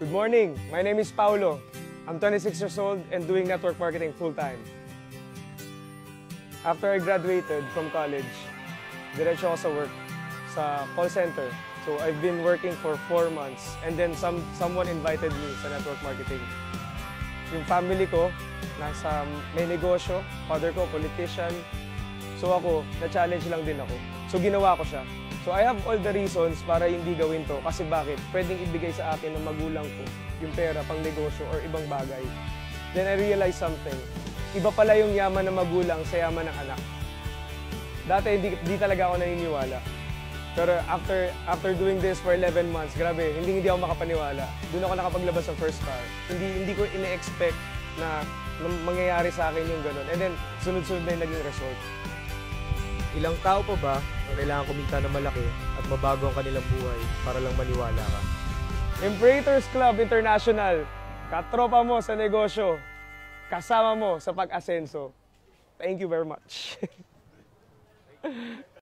Good morning. My name is Paulo. I'm 26 years old and doing network marketing full-time. After I graduated from college, diretso ako sa work sa call center. So I've been working for 4 months and then someone invited me sa network marketing. Yung family ko, may negosyo, father ko, politician. So ako, na-challenge lang din ako. So ginawa ko siya. So I have all the reasons para hindi gawin to. Kasi bakit? Pwedeng ibigay sa akin ng magulang ko yung pera, pang negosyo or ibang bagay. Then I realized something. Iba pala yung yaman ng magulang sa yaman ng anak. Dati hindi talaga ako naniniwala. Pero after doing this for 11 months, grabe, hindi ako makapaniwala. Doon ako nakapaglabas ng first car. Hindi ko ine-expect na mangyayari sa akin yung ganun. And then, sunod-sunod na yung naging result. Ilang tao pa ba ang kailangan kumita na malaki at mabago ang kanilang buhay para lang maniwala ka? Imperators Club International, katropa mo sa negosyo, kasama mo sa pag-asenso. Thank you very much.